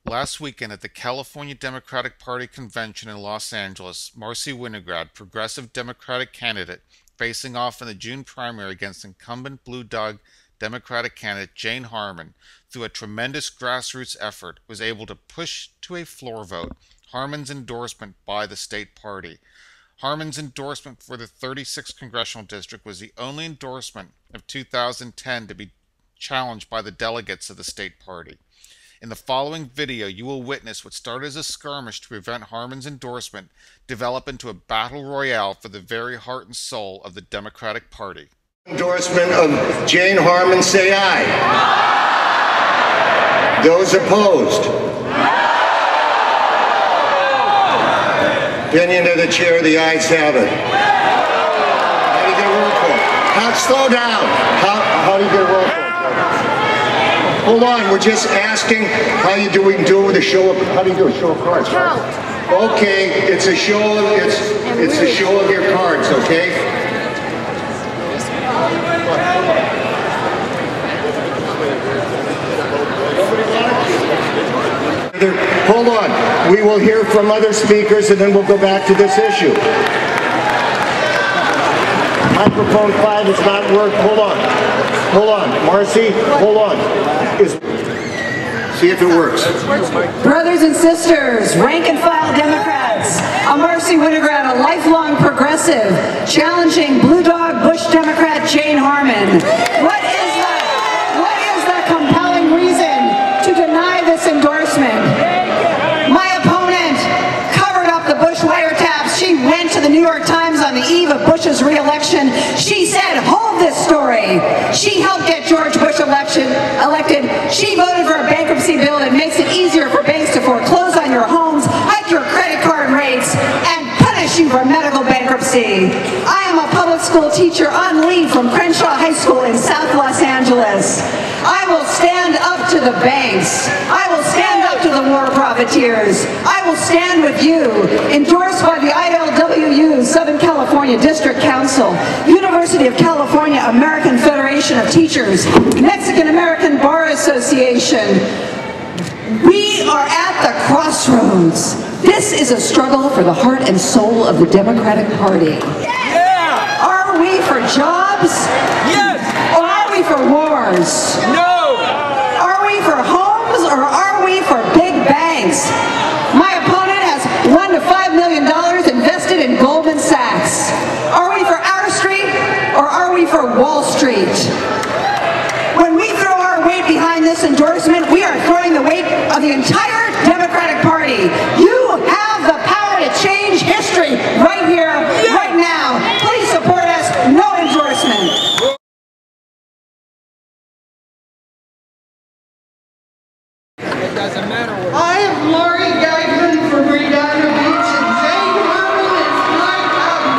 Last weekend at the California Democratic Party convention in Los Angeles, Marcy Winograd, progressive Democratic candidate, facing off in the June primary against incumbent Blue Dog Democratic candidate Jane Harman, through a tremendous grassroots effort, was able to push to a floor vote Harman's endorsement by the state party. Harman's endorsement for the 36th congressional district was the only endorsement of 2010 to be challenged by the delegates of the state party. In the following video, you will witness what started as a skirmish to prevent Harman's endorsement develop into a battle royale for the very heart and soul of the Democratic Party. Endorsement of Jane Harman, say aye. Those opposed? Opinion of the chair, the ayes have it. How do you get a roll call? Slow down. How do you get a roll call? Hold on, we're just asking how you do. We can do it with a show of. How do you do a show of cards? Right? Okay, it's a show of it's a show of your cards. Okay. Hold on. We will hear from other speakers, and then we'll go back to this issue. Microphone 5 does not work. Hold on. Hold on. Marcy, hold on. See if it works. Brothers and sisters, rank and file Democrats, I'm Marcy Winograd, a lifelong progressive, challenging Blue Dog Bush Democrat Jane Harman. What is the compelling reason to deny this endorsement? My opponent covered up the Bush wiretaps. She went to the New York Times on the eve of Bush's re-election. She said, hold this story. She helped get George Bush elected. She voted for a bankruptcy bill that makes it easier for banks to foreclose on your homes, hike your credit card rates, and punish you for medical bankruptcy. I am a public school teacher on leave from Crenshaw High School in South Los Angeles. I will stand up to the banks. I will stand up to the war profiteers. I will stand with you. Endorsed by the ILWU, Southern California District Council, University of California American Federation of Teachers, Mexican American Bar Association. We are at the crossroads. This is a struggle for the heart and soul of the Democratic Party. Yeah. Are we for jobs? Yes. Or are we for wars? No. Are we for homes or are we for big banks? My opponent has $1 to $5 million invested in Goldman Sachs. Are we for our street or are we for Wall Street? When we throw our weight behind this endorsement, we are throwing the weight of the entire Democratic Party. You have the power to change history right here, right now. Please support us. No endorsement. It doesn't matter what. I am Lori Geigman from Redondo Beach, and Jane Harman is my cousin.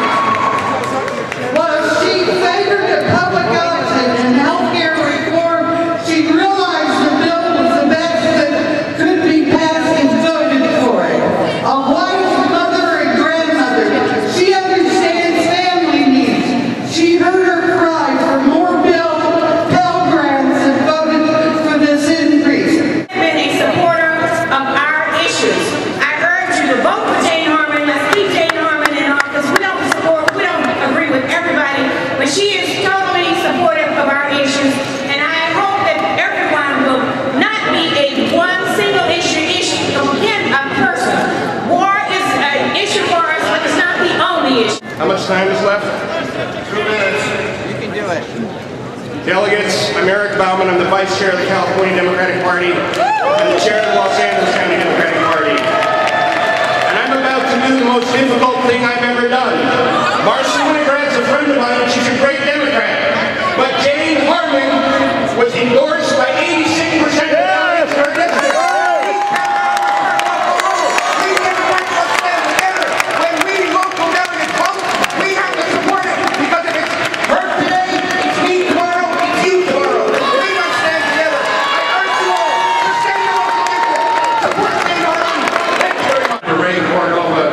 While she favored the public option and healthcare reform, she realized the bill was the best that could be passed and voted for it. A wife, mother, and grandmother, she understands family needs. She heard her cry for more Pell Grants and voted for this increase. Been a supporter of our issues. I urge you to vote for Jane Harman. Let's keep Jane Harman in office. We don't agree with everybody, but she is totally supportive of our issues, and I hope that everyone will not be a one single issue again a person. War is an issue for us, but it's not the only issue. How much time is left? 2 minutes. You can do it. Delegates, I'm Eric Bauman. I'm the Vice Chair of the California Democratic Party and the Chair of the Los Angeles County Democratic Party. And I'm about to do the most difficult thing I've ever done. Marcy Winograd's a friend of mine, and she's a great Democrat. But Jane Harman was endorsed by 86% of the delegates. When we local delegates vote, we have to support it, because if it's her today, it's me tomorrow, it's you tomorrow. We must stand together. I urge you all to send your local district. Support Jane Harman. Thank you very much. Ray Cordova,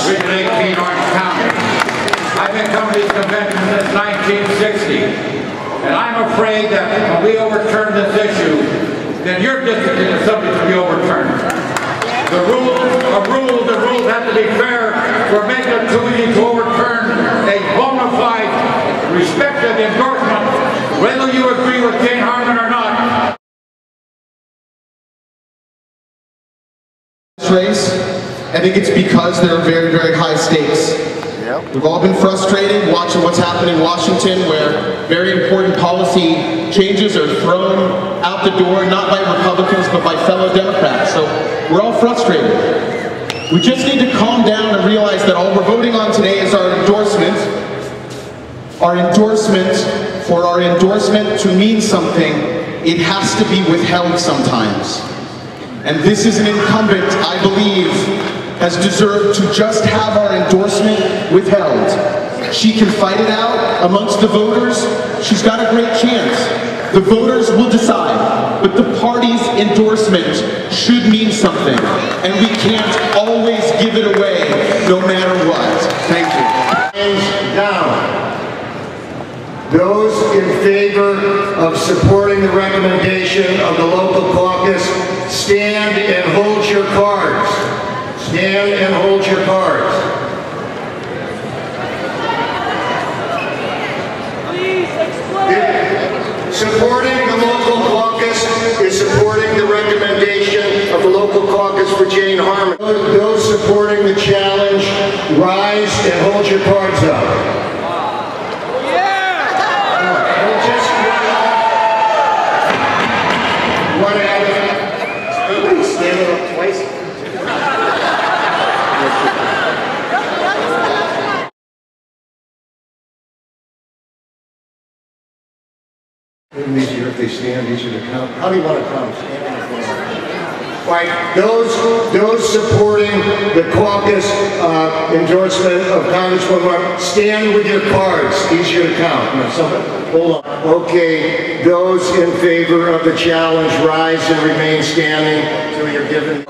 Region 18, Orange County. I've been coming to these conventions since 1960, and I'm afraid that when we overturn this issue, then your district is subject to be overturned. be fair, we're making it too easy to overturn a bona fide, respected endorsement, whether you agree with Jane Harman or not. Race, I think it's because there are very, very high stakes. We've all been frustrated watching what's happened in Washington, where very important policy changes are thrown out the door, not by Republicans, but by fellow Democrats. So we're all frustrated. We just need to calm down and realize that all we're voting on today is our endorsement. Our endorsement, for our endorsement to mean something, it has to be withheld sometimes. And this is an incumbent, I believe, has deserved to just have our endorsement withheld. She can fight it out amongst the voters. She's got a great chance. The voters will decide, but the party's endorsement should mean something, and we can't always give it away no matter what. Thank you. Hands down. Those in favor of supporting the recommendation of the local caucus, stand and hold your cards. Stand and hold your cards. Please explain. Supporting the local caucus is supporting the recommendation of the local caucus for Jane Harman. Those supporting the challenge, rise and hold your cards up. Easier if they stand, easier to count. How do you want to count? Right, those supporting the caucus endorsement of Congresswoman, stand with your cards, easier to count. Now, hold on. Okay, those in favor of the challenge, rise and remain standing until you're given. I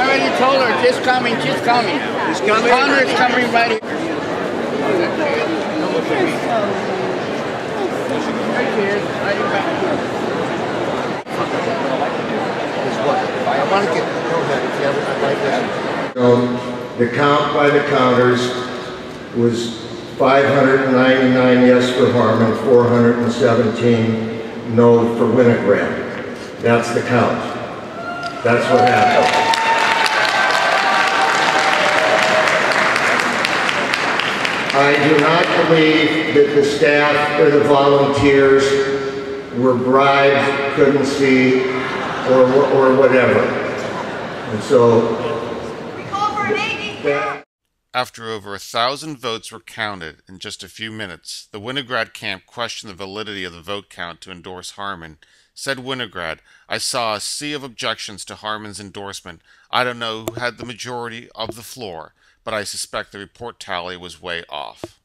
already told her, she's coming, she's coming. She's coming? Connor's coming right here. Right here, right back here. I want to get if you ever like that. So the count by the counters was 599 yes for Harmon, 417 no for Winograd. That's the count. That's what happened. I do not believe that the staff or the volunteers were bribed, couldn't see, or whatever. And so, After over 1,000 votes were counted in just a few minutes, the Winograd camp questioned the validity of the vote count to endorse Harmon. Said Winograd, "I saw a sea of objections to Harmon's endorsement. I don't know who had the majority of the floor, but I suspect the report tally was way off."